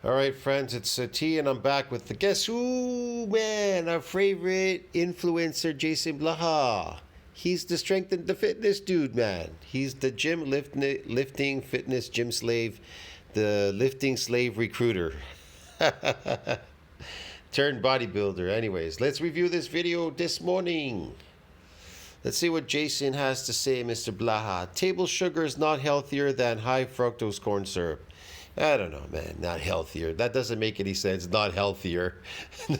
All right, friends, it's T, and I'm back with the guess who, man, our favorite influencer, JasonBlaha. He's the strength and the fitness dude, man. He's the lifting fitness gym slave, the lifting slave recruiter. Turned bodybuilder. Anyways, let's review this video this morning. Let's see what Jason has to say, Mr. Blaha. Table sugar is not healthier than high fructose corn syrup. I don't know, man. Not healthier. That doesn't make any sense. Not healthier.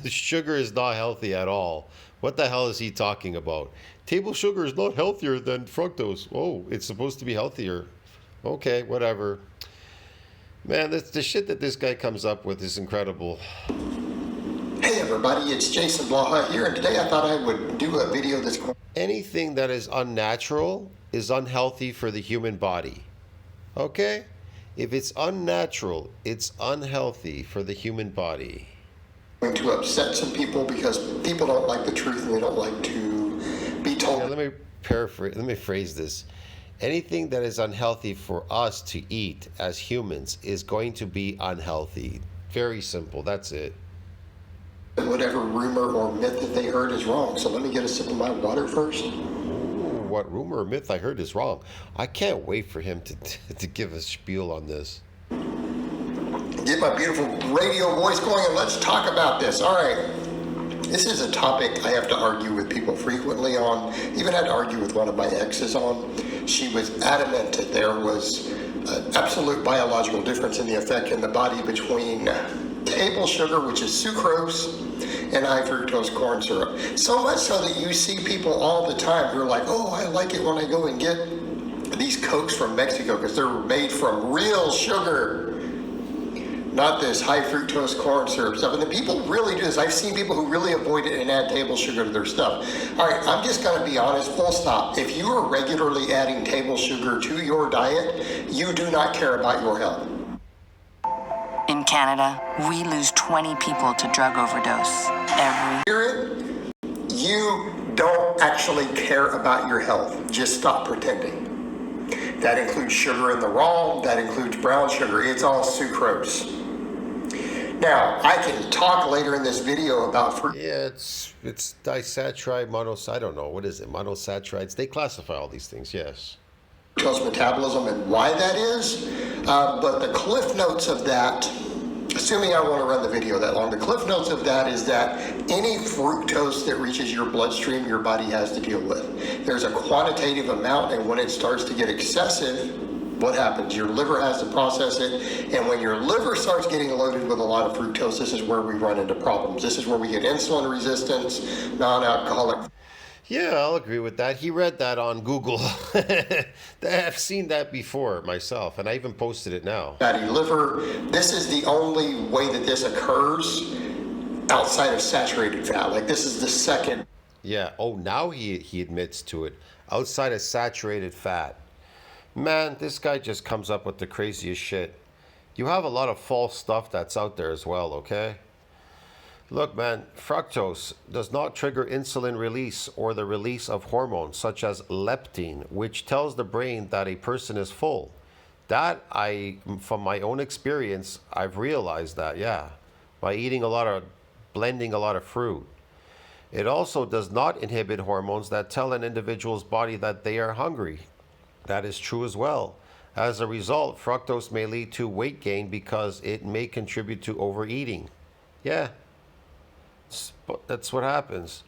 Sugar is not healthy at all. What the hell is he talking about? Table sugar is not healthier than fructose. Oh, it's supposed to be healthier. Okay, whatever. Man, the shit that this guy comes up with is incredible. Hey everybody, it's JasonBlaha here, and today I thought I would do a video that's... Anything that is unnatural is unhealthy for the human body. Okay? If it's unnatural, it's unhealthy for the human body. Going to upset some people because people don't like the truth and they don't like to be told. Now, let me phrase this. Anything that is unhealthy for us to eat as humans is going to be unhealthy. Very simple. That's it. Whatever rumor or myth that they heard is wrong. So let me get a sip of my water first. What rumor or myth I heard is wrong. I can't wait for him to give a spiel on this. Get my beautiful radio voice going and let's talk about this. All right. This is a topic I have to argue with people frequently on. Even had to argue with one of my exes on. She was adamant that there was an absolute biological difference in the effect in the body between table sugar, which is sucrose, and high fructose corn syrup. So much so that you see people all the time who are like, oh, I like it when I go and get these Cokes from Mexico because they're made from real sugar, not this high fructose corn syrup stuff. And the people really do this. I've seen people who really avoid it and add table sugar to their stuff. All right, I'm just going to be honest, full stop. If you are regularly adding table sugar to your diet, you do not care about your health. In Canada, we lose 20 people to drug overdose every year. You don't actually care about your health. Just stop pretending. That includes sugar in the raw. That includes brown sugar. It's all sucrose. Now, I can talk later in this video about fruit. Yeah, it's disaccharide, I don't know. What is it? Monosaccharides. They classify all these things, yes. Metabolism and why that is, but the cliff notes of that, assuming I want to run the video that long, the cliff notes of that is that any fructose that reaches your bloodstream, your body has to deal with. There's a quantitative amount, and when it starts to get excessive, what happens? Your liver has to process it, and when your liver starts getting loaded with a lot of fructose, this is where we run into problems. This is where we get insulin resistance, non-alcoholic. Yeah, I'll agree with that. He read that on Google. I've seen that before myself, and I even posted it now. Fatty liver. This is the only way that this occurs outside of saturated fat. Like, this is the second. Yeah. Oh, now he admits to it. Outside of saturated fat. Man, this guy just comes up with the craziest shit. You have a lot of false stuff that's out there as well, okay? Look, man, fructose does not trigger insulin release or the release of hormones such as leptin, which tells the brain that a person is full. That from my own experience, I've realized that, yeah, by blending a lot of fruit. It also does not inhibit hormones that tell an individual's body that they are hungry. That is true as well. As a result, fructose may lead to weight gain because it may contribute to overeating. Yeah. That's what happens.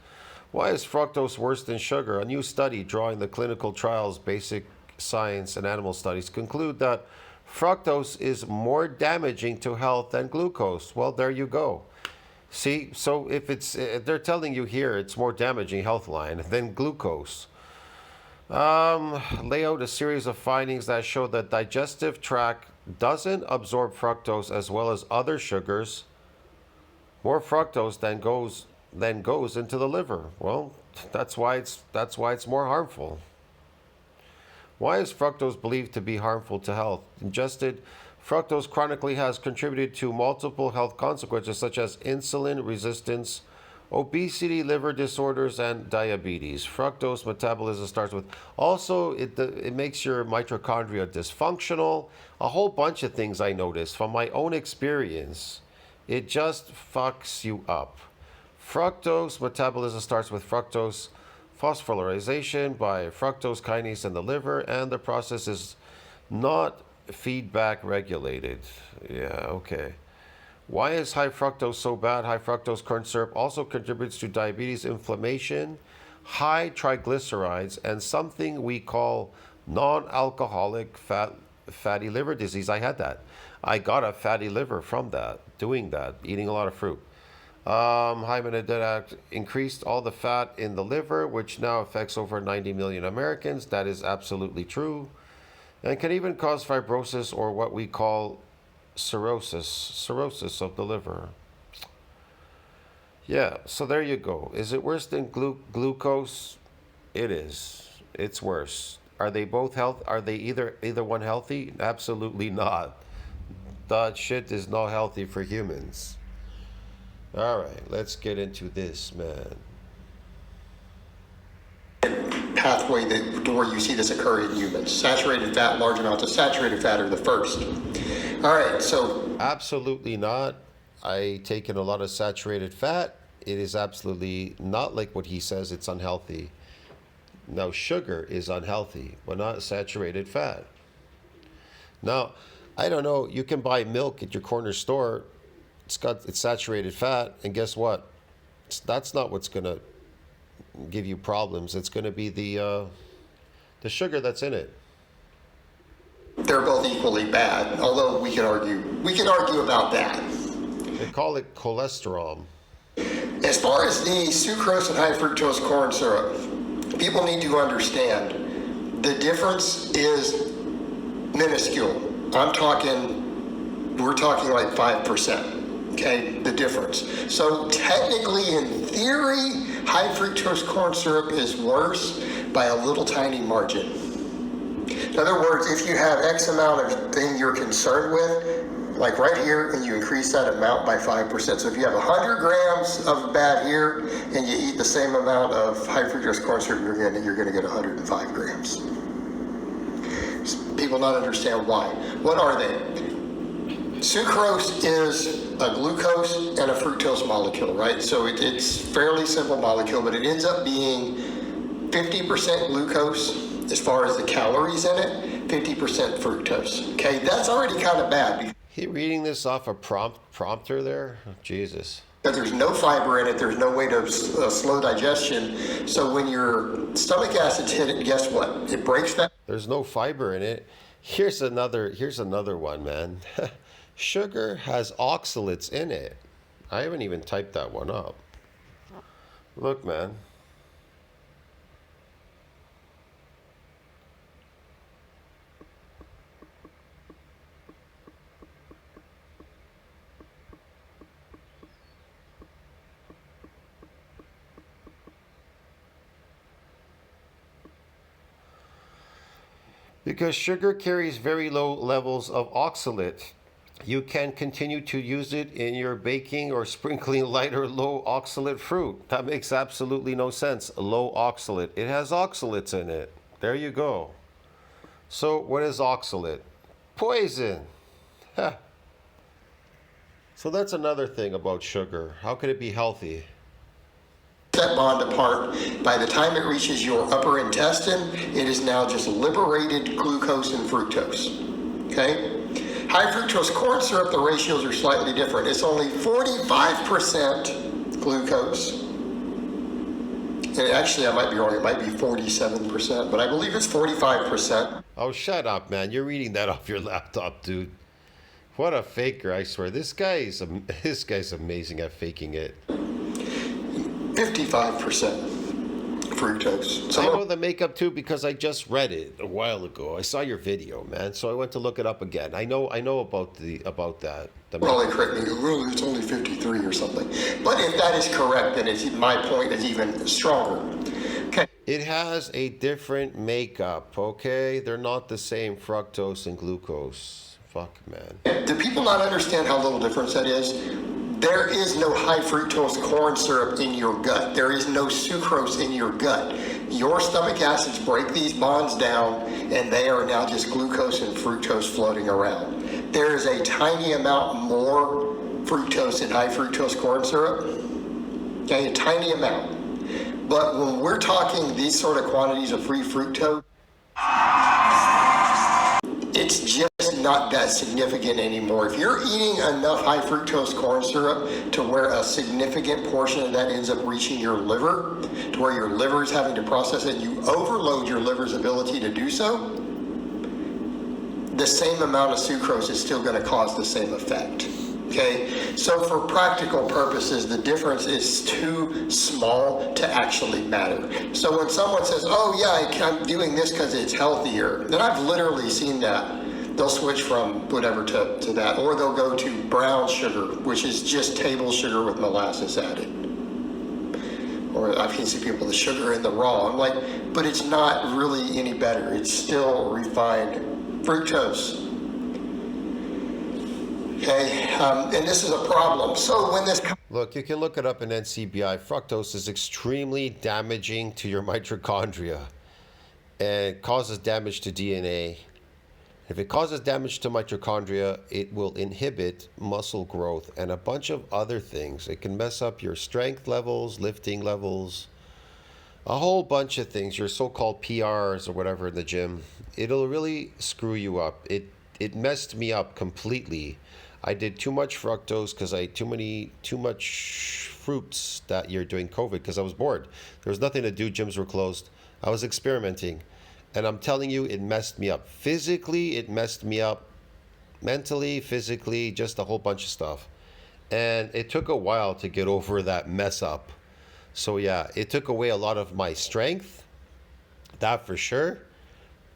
Why is fructose worse than sugar? A new study drawing the clinical trials, basic science, and animal studies conclude that fructose is more damaging to health than glucose. Well, there you go. See, so if they're telling you here it's more damaging health line than glucose. Lay out a series of findings that show that digestive tract doesn't absorb fructose as well as other sugars. More fructose than goes into the liver. Well, that's why it's more harmful. Why is fructose believed to be harmful to health? Ingested fructose chronically has contributed to multiple health consequences such as insulin resistance, obesity, liver disorders, and diabetes. Fructose metabolism starts with. Also, it makes your mitochondria dysfunctional. A whole bunch of things I noticed from my own experience. It just fucks you up. Fructose metabolism starts with fructose phosphorylation by fructose kinase in the liver, and the process is not feedback regulated. Yeah, okay. Why is high fructose so bad? High fructose corn syrup also contributes to diabetes, inflammation, high triglycerides, and something we call non-alcoholic fatty liver disease. I had that. I got a fatty liver from that, doing that, eating a lot of fruit. High metadata increased all the fat in the liver, which now affects over 90 million Americans. That is absolutely true. And can even cause fibrosis, or what we call cirrhosis of the liver. Yeah, so there you go. Is it worse than glucose? It is. It's worse. Are they both health? Are they either one healthy? Absolutely not. That shit is not healthy for humans. All right, let's get into this, man. Pathway to where you see this occur in humans. Saturated fat, large amounts of saturated fat are the first. All right, so. Absolutely not. I take in a lot of saturated fat. It is absolutely not like what he says. It's unhealthy. Now, sugar is unhealthy, but not saturated fat. Now, I don't know. You can buy milk at your corner store. It's saturated fat, and guess what? That's not what's gonna give you problems. It's gonna be the sugar that's in it. They're both equally bad, although we can argue about that. They call it cholesterol. As far as the sucrose and high fructose corn syrup, people need to understand the difference is minuscule. We're talking like 5%. Okay, the difference. So technically, in theory, high fructose corn syrup is worse by a little tiny margin. In other words, if you have X amount of thing you're concerned with, like right here, and you increase that amount by 5%. So if you have 100 grams of bad here, and you eat the same amount of high fructose corn syrup, you're going to get 105 grams. People not understand why. What are they? Sucrose is a glucose and a fructose molecule, right? So it's fairly simple molecule, but it ends up being 50% glucose as far as the calories in it, 50% fructose. Okay, that's already kind of bad. He reading this off a prompter there? Oh, Jesus. Because there's no fiber in it, there's no way to slow digestion. So when your stomach acids hit it, guess what? It breaks that. There's no fiber in it. Here's another one, man. Sugar has oxalates in it. I haven't even typed that one up. Look, man. Because sugar carries very low levels of oxalate, you can continue to use it in your baking or sprinkling light or low oxalate fruit. That makes absolutely no sense. Low oxalate. It has oxalates in it. There you go. So what is oxalate? Poison. Huh. So that's another thing about sugar. How could it be healthy? That bond apart. By the time it reaches your upper intestine, it is now just liberated glucose and fructose. Okay? High fructose corn syrup, the ratios are slightly different. It's only 45% glucose. And actually, I might be wrong. It might be 47%, but I believe it's 45%. Oh, shut up, man. You're reading that off your laptop, dude. What a faker, I swear. This guy's amazing at faking it. 55% fructose. I know the makeup too because I just read it a while ago. I saw your video, man, so I went to look it up again. I know about that. Probably correct me. Well, it's only 53 or something. But if that is correct, then my point is even stronger. Okay. It has a different makeup. Okay, they're not the same, fructose and glucose. Fuck, man. Do people not understand how little difference that is? There is no high fructose corn syrup in your gut. There is no sucrose in your gut. Your stomach acids break these bonds down, and they are now just glucose and fructose floating around. There is a tiny amount more fructose in high fructose corn syrup, okay, a tiny amount. But when we're talking these sort of quantities of free fructose, it's just not that significant anymore. If you're eating enough high fructose corn syrup to where a significant portion of that ends up reaching your liver, to where your liver is having to process it, you overload your liver's ability to do so, the same amount of sucrose is still going to cause the same effect. Okay, so for practical purposes, the difference is too small to actually matter. So when someone says, oh yeah, I'm doing this because it's healthier, then I've literally seen that. They'll switch from whatever to that, or they'll go to brown sugar, which is just table sugar with molasses added. Or I've seen people with the sugar in the raw. I'm like, but it's not really any better. It's still refined fructose. Okay, and this is a problem. So when this... Look, you can look it up in NCBI. Fructose is extremely damaging to your mitochondria and causes damage to DNA. If it causes damage to mitochondria, it will inhibit muscle growth and a bunch of other things. It can mess up your strength levels, lifting levels, a whole bunch of things, your so-called PRs or whatever in the gym. It'll really screw you up. It messed me up completely. I did too much fructose because I ate too much fruits that year during COVID because I was bored. There was nothing to do. Gyms were closed. I was experimenting. And I'm telling you, it messed me up. Physically, it messed me up. Mentally, physically, just a whole bunch of stuff. And it took a while to get over that mess up. So yeah, it took away a lot of my strength. That for sure.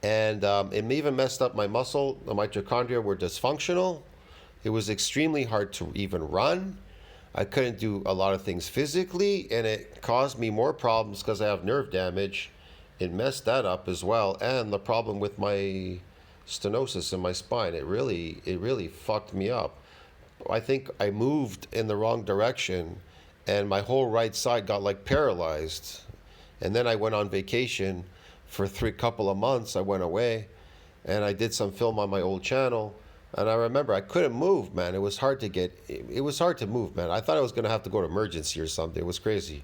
And it even messed up my muscle. The mitochondria were dysfunctional. It was extremely hard to even run. I couldn't do a lot of things physically, and it caused me more problems because I have nerve damage. It messed that up as well, and the problem with my stenosis in my spine. It really fucked me up. I think I moved in the wrong direction, and my whole right side got like paralyzed. And then I went on vacation for couple of months. I went away, and I did some film on my old channel. And I remember I couldn't move, man. It was hard to move, man. I thought I was going to have to go to emergency or something. It was crazy.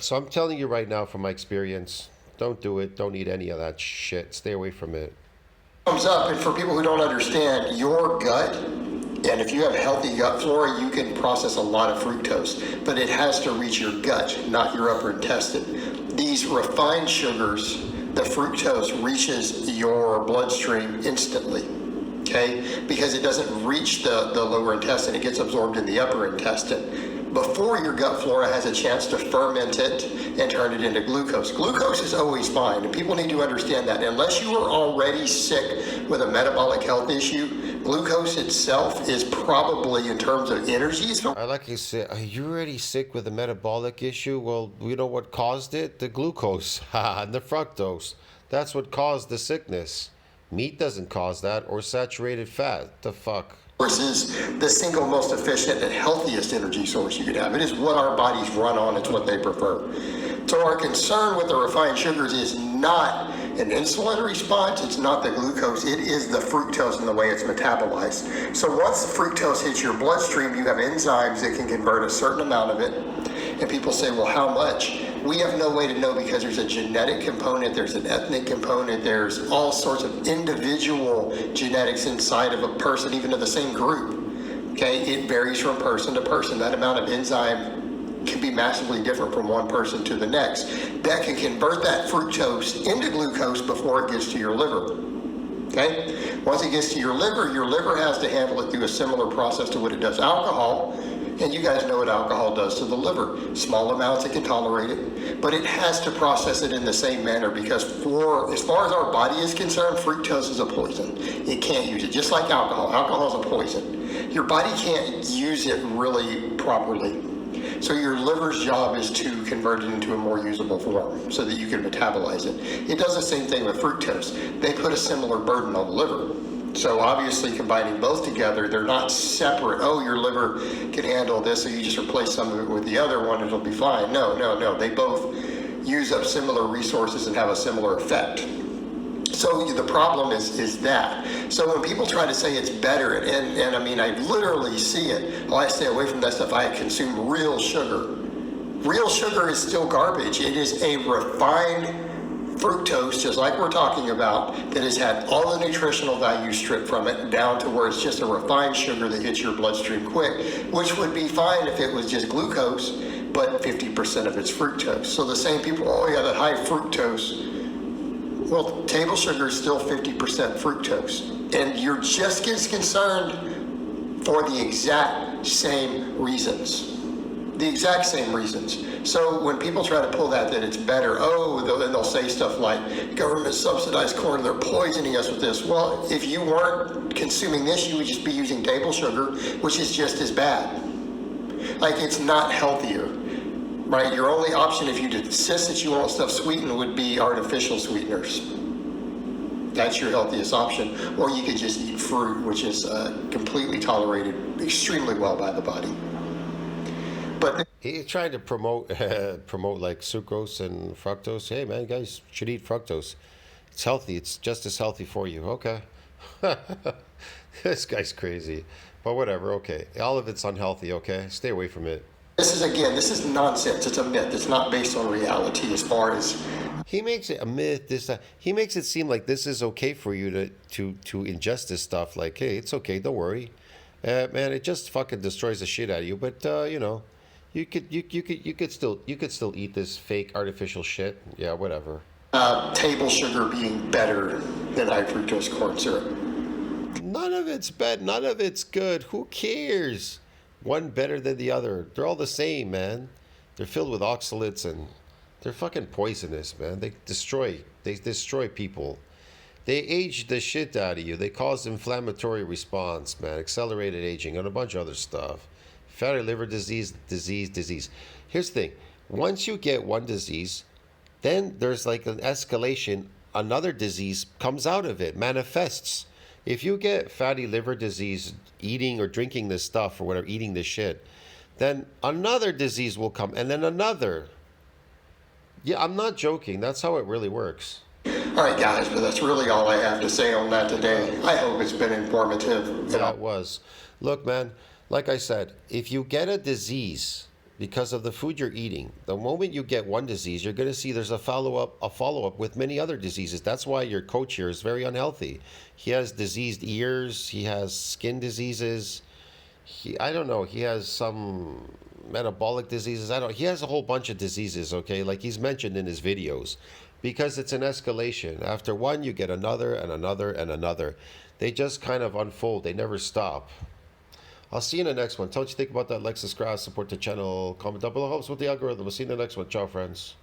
So I'm telling you right now from my experience, don't do it. Don't eat any of that shit. Stay away from it. Comes up, and for people who don't understand, your gut, and if you have healthy gut flora, you can process a lot of fructose, but it has to reach your gut, not your upper intestine. These refined sugars, the fructose reaches your bloodstream instantly. Okay, because it doesn't reach the lower intestine, it gets absorbed in the upper intestine before your gut flora has a chance to ferment it and turn it into glucose. Glucose is always fine, and people need to understand that. Unless you are already sick with a metabolic health issue, glucose itself is probably, in terms of energy. I like you said, are you already sick with a metabolic issue? Well, you know what caused it? The glucose and the fructose. That's what caused the sickness. Meat doesn't cause that, or saturated fat. The fuck? Is the single most efficient and healthiest energy source you could have. It is what our bodies run on. It's what they prefer. So our concern with the refined sugars is not an insulin response. It's not the glucose. It is the fructose and the way it's metabolized. So once the fructose hits your bloodstream, you have enzymes that can convert a certain amount of it. And people say, well, how much? We have no way to know because there's a genetic component, there's an ethnic component, there's all sorts of individual genetics inside of a person, even of the same group. Okay, it varies from person to person. That amount of enzyme can be massively different from one person to the next. That can convert that fructose into glucose before it gets to your liver. Okay, once it gets to your liver has to handle it through a similar process to what it does alcohol. And you guys know what alcohol does to the liver. Small amounts, it can tolerate it, but it has to process it in the same manner because as far as our body is concerned, fructose is a poison. It can't use it, just like alcohol. Alcohol is a poison. Your body can't use it really properly. So your liver's job is to convert it into a more usable form so that you can metabolize it. It does the same thing with fructose. They put a similar burden on the liver. So obviously combining both together, they're not separate. Oh, your liver can handle this, so you just replace some of it with the other one, it'll be fine. No, no, no. They both use up similar resources and have a similar effect. So the problem is that. So when people try to say it's better, and I mean, I literally see it. I stay away from that stuff. I consume real sugar. Real sugar is still garbage. It is a refined fructose, just like we're talking about, that has had all the nutritional value stripped from it down to where it's just a refined sugar that hits your bloodstream quick, which would be fine if it was just glucose, but 50% of it's fructose. So the same people, oh yeah, that high fructose. Well, table sugar is still 50% fructose. And you're just as concerned for the exact same reasons. The exact same reasons. So when people try to pull that it's better, then they'll say stuff like, government subsidized corn, they're poisoning us with this. Well, if you weren't consuming this, you would just be using table sugar, which is just as bad. Like, it's not healthier, right? Your only option if you insist that you want stuff sweetened would be artificial sweeteners. That's your healthiest option. Or you could just eat fruit, which is completely tolerated extremely well by the body. But He's trying to promote like sucrose and fructose. Hey man, you guys should eat fructose. It's healthy. It's just as healthy for you. Okay. This guy's crazy. But whatever, okay. All of it's unhealthy, okay? Stay away from it. this is nonsense. It's a myth. It's not based on reality as far as... He makes it a myth. He makes it seem like this is okay for you to ingest this stuff. Like, hey, it's okay. Don't worry, man. It just fucking destroys the shit out of you. But you know, you could still eat this fake artificial shit. Yeah, whatever. Table sugar being better than high fructose corn syrup. None of it's bad. None of it's good. Who cares? One better than the other. They're all the same, man. They're filled with oxalates and they're fucking poisonous, man. They destroy people. They age the shit out of you. They cause inflammatory response, man. Accelerated aging and a bunch of other stuff. Fatty liver disease. Here's the thing. Once you get one disease, then there's like an escalation. Another disease comes out of it, manifests. If you get fatty liver disease eating or drinking this stuff or whatever, eating this shit, then another disease will come and then another. Yeah, I'm not joking. That's how it really works. All right, guys, but that's really all I have to say on that today. I hope it's been informative. Yeah, it was. Look, man, like I said, if you get a disease because of the food you're eating, the moment you get one disease, you're going to see there's a follow-up with many other diseases. That's why your coach here is very unhealthy. He has diseased ears. He has skin diseases. I don't know. He has some metabolic diseases. He has a whole bunch of diseases, okay? Like he's mentioned in his videos. Because it's an escalation. After one, you get another and another and another. They just kind of unfold. They never stop. I'll see you in the next one. Tell what you think about that. Like, subscribe, support the channel. Comment down below. Helps with the algorithm. We'll see you in the next one. Ciao, friends.